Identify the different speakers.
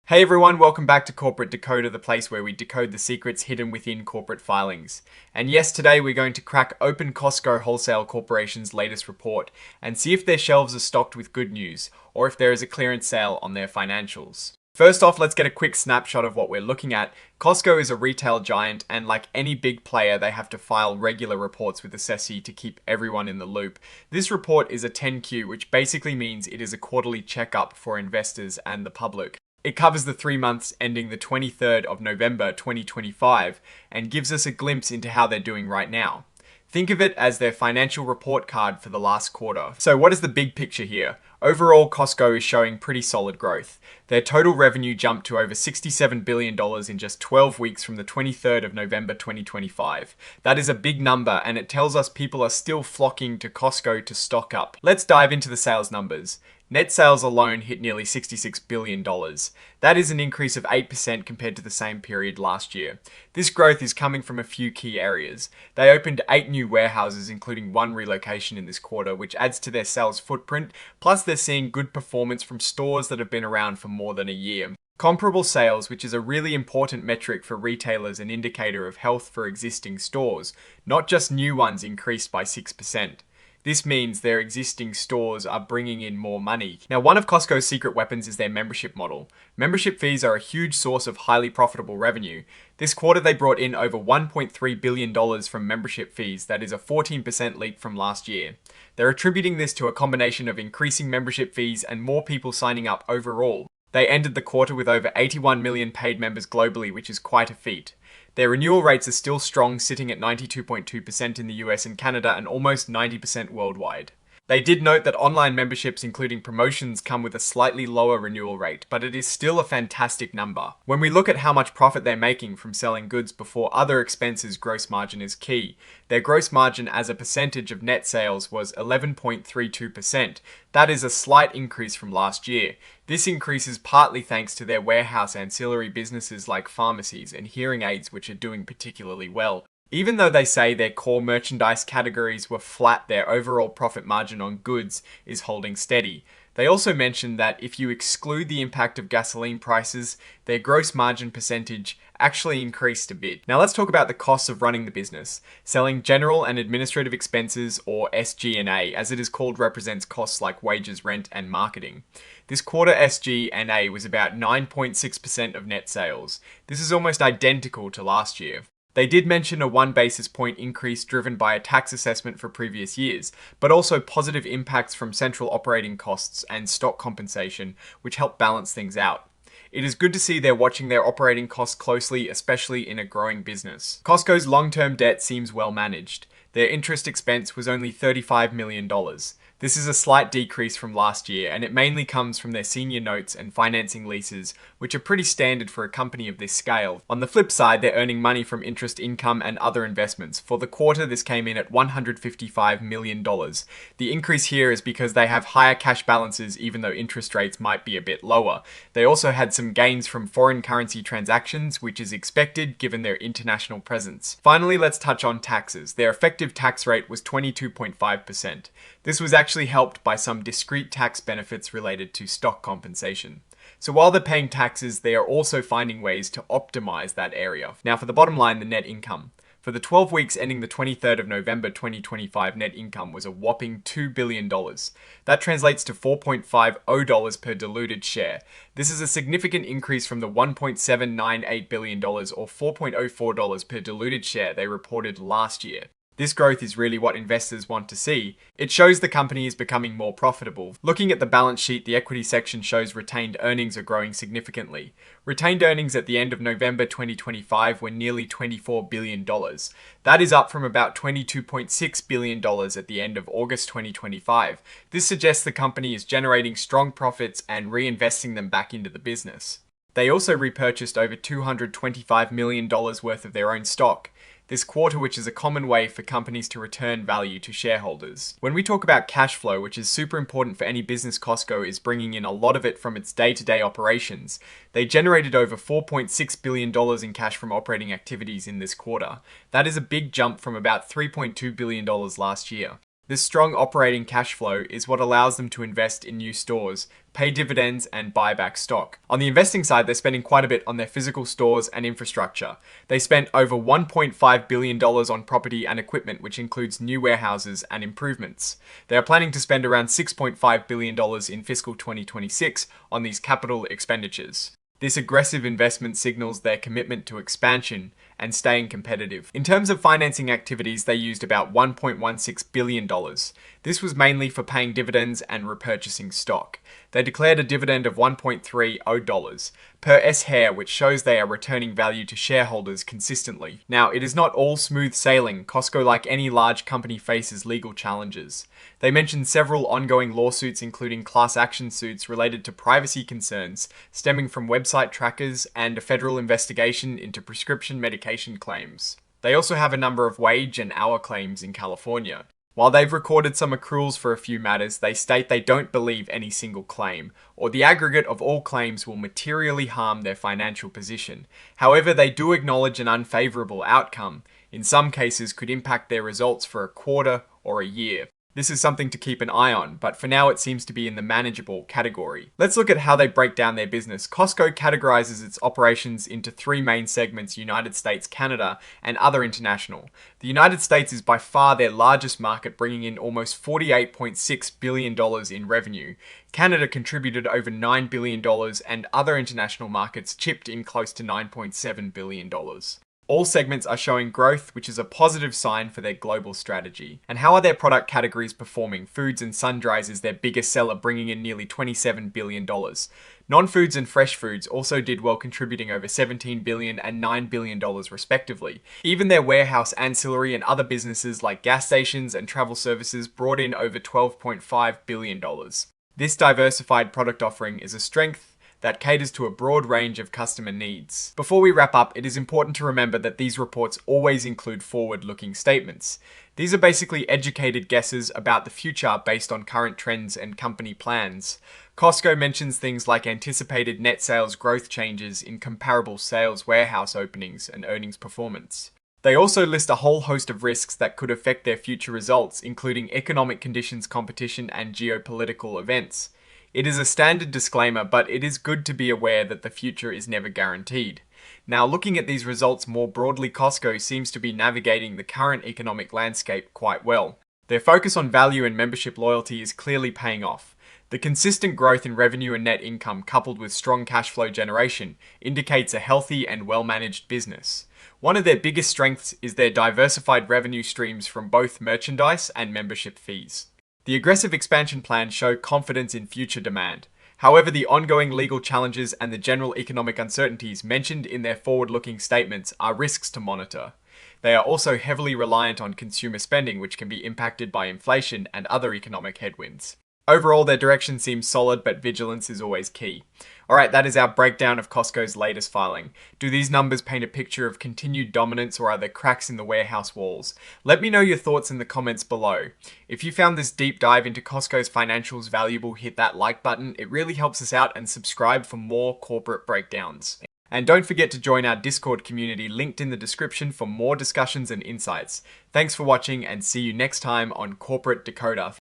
Speaker 1: Hey everyone, welcome back to Corporate Decoder, the place where we decode the secrets hidden within corporate filings. And yes, today we're going to crack open Costco Wholesale Corporation's latest report and see if their shelves are stocked with good news, or if there is a clearance sale on their financials. First off, let's get a quick snapshot of what we're looking at. Costco is a retail giant, and like any big player, they have to file regular reports with the SEC to keep everyone in the loop. This report is a 10Q, which basically means it is a quarterly checkup for investors and the public. It covers the 3 months ending the 23rd of November 2025 and gives us a glimpse into how they're doing right now. Think of it as their financial report card for the last quarter. So what is the big picture here? Overall, Costco is showing pretty solid growth. Their total revenue jumped to over $67 billion in just 12 weeks from the 23rd of November 2025. That is a big number, and it tells us people are still flocking to Costco to stock up. Let's dive into the sales numbers. Net sales alone hit nearly $66 billion. That is an increase of 8% compared to the same period last year. This growth is coming from a few key areas. They opened 8 new warehouses, including 1 relocation in this quarter, which adds to their sales footprint, plus they're seeing good performance from stores that have been around for more than a year. Comparable sales, which is a really important metric for retailers and indicator of health for existing stores, not just new ones, increased by 6%. This means their existing stores are bringing in more money. Now, one of Costco's secret weapons is their membership model. Membership fees are a huge source of highly profitable revenue. This quarter, they brought in over $1.3 billion from membership fees. That is a 14% leap from last year. They're attributing this to a combination of increasing membership fees and more people signing up overall. They ended the quarter with over 81 million paid members globally, which is quite a feat. Their renewal rates are still strong, sitting at 92.2% in the US and Canada and almost 90% worldwide. They did note that online memberships, including promotions, come with a slightly lower renewal rate, but it is still a fantastic number. When we look at how much profit they're making from selling goods before other expenses, gross margin is key. Their gross margin as a percentage of net sales was 11.32%. That is a slight increase from last year. This increase is partly thanks to their warehouse ancillary businesses like pharmacies and hearing aids, which are doing particularly well. Even though they say their core merchandise categories were flat, their overall profit margin on goods is holding steady. They also mentioned that if you exclude the impact of gasoline prices, their gross margin percentage actually increased a bit. Now let's talk about the costs of running the business. Selling general and administrative expenses, or SG&A, as it is called, represents costs like wages, rent, and marketing. This quarter SG&A was about 9.6% of net sales. This is almost identical to last year. They did mention a 1 basis point increase driven by a tax assessment for previous years, but also positive impacts from central operating costs and stock compensation, which help balance things out. It is good to see they're watching their operating costs closely, especially in a growing business. Costco's long-term debt seems well managed. Their interest expense was only $35 million. This is a slight decrease from last year, and it mainly comes from their senior notes and financing leases, which are pretty standard for a company of this scale. On the flip side, they're earning money from interest income and other investments. For the quarter, this came in at $155 million. The increase here is because they have higher cash balances, even though interest rates might be a bit lower. They also had some gains from foreign currency transactions, which is expected given their international presence. Finally, let's touch on taxes. Their effective tax rate was 22.5%. This was actually helped by some discrete tax benefits related to stock compensation. So while they're paying taxes, they are also finding ways to optimize that area. Now for the bottom line, the net income. For the 12 weeks ending the 23rd of November 2025, net income was a whopping $2 billion. That translates to $4.50 per diluted share. This is a significant increase from the $1.798 billion or $4.04 per diluted share they reported last year. This growth is really what investors want to see. It shows the company is becoming more profitable. Looking at the balance sheet, the equity section shows retained earnings are growing significantly. Retained earnings at the end of November 2025 were nearly $24 billion. That is up from about $22.6 billion at the end of August 2025. This suggests the company is generating strong profits and reinvesting them back into the business. They also repurchased over $225 million worth of their own stock this quarter, which is a common way for companies to return value to shareholders. When we talk about cash flow, which is super important for any business, Costco is bringing in a lot of it from its day-to-day operations. They generated over $4.6 billion in cash from operating activities in this quarter. That is a big jump from about $3.2 billion last year. This strong operating cash flow is what allows them to invest in new stores, pay dividends, and buy back stock. On the investing side, they're spending quite a bit on their physical stores and infrastructure. They spent over $1.5 billion on property and equipment, which includes new warehouses and improvements. They are planning to spend around $6.5 billion in fiscal 2026 on these capital expenditures. This aggressive investment signals their commitment to expansion and staying competitive. In terms of financing activities, they used about $1.16 billion. This was mainly for paying dividends and repurchasing stock. They declared a dividend of $1.30 per S-share, which shows they are returning value to shareholders consistently. Now, it is not all smooth sailing. Costco, like any large company, faces legal challenges. They mentioned several ongoing lawsuits, including class action suits related to privacy concerns stemming from website trackers and a federal investigation into prescription medication claims. They also have a number of wage and hour claims in California. While they've recorded some accruals for a few matters, they state they don't believe any single claim, or the aggregate of all claims, will materially harm their financial position. However, they do acknowledge an unfavorable outcome, in some cases, could impact their results for a quarter or a year. This is something to keep an eye on, but for now it seems to be in the manageable category. Let's look at how they break down their business. Costco categorizes its operations into three main segments: United States, Canada, and other international. The United States is by far their largest market, bringing in almost $48.6 billion in revenue. Canada contributed over $9 billion, and other international markets chipped in close to $9.7 billion. All segments are showing growth, which is a positive sign for their global strategy. And how are their product categories performing? Foods and sundries is their biggest seller, bringing in nearly $27 billion. Non-foods and fresh foods also did well, contributing over $17 billion and $9 billion respectively. Even their warehouse, ancillary, and other businesses like gas stations and travel services brought in over $12.5 billion. This diversified product offering is a strength that caters to a broad range of customer needs. Before we wrap up, it is important to remember that these reports always include forward-looking statements. These are basically educated guesses about the future based on current trends and company plans. Costco mentions things like anticipated net sales growth changes in comparable sales, warehouse openings, and earnings performance. They also list a whole host of risks that could affect their future results, including economic conditions, competition, and geopolitical events. It is a standard disclaimer, but it is good to be aware that the future is never guaranteed. Now, looking at these results more broadly, Costco seems to be navigating the current economic landscape quite well. Their focus on value and membership loyalty is clearly paying off. The consistent growth in revenue and net income, coupled with strong cash flow generation, indicates a healthy and well-managed business. One of their biggest strengths is their diversified revenue streams from both merchandise and membership fees. The aggressive expansion plans show confidence in future demand. However, the ongoing legal challenges and the general economic uncertainties mentioned in their forward-looking statements are risks to monitor. They are also heavily reliant on consumer spending, which can be impacted by inflation and other economic headwinds. Overall, their direction seems solid, but vigilance is always key. Alright, that is our breakdown of Costco's latest filing. Do these numbers paint a picture of continued dominance, or are there cracks in the warehouse walls? Let me know your thoughts in the comments below. If you found this deep dive into Costco's financials valuable, hit that like button. It really helps us out, and subscribe for more corporate breakdowns. And don't forget to join our Discord community linked in the description for more discussions and insights. Thanks for watching, and see you next time on Corporate Decoder.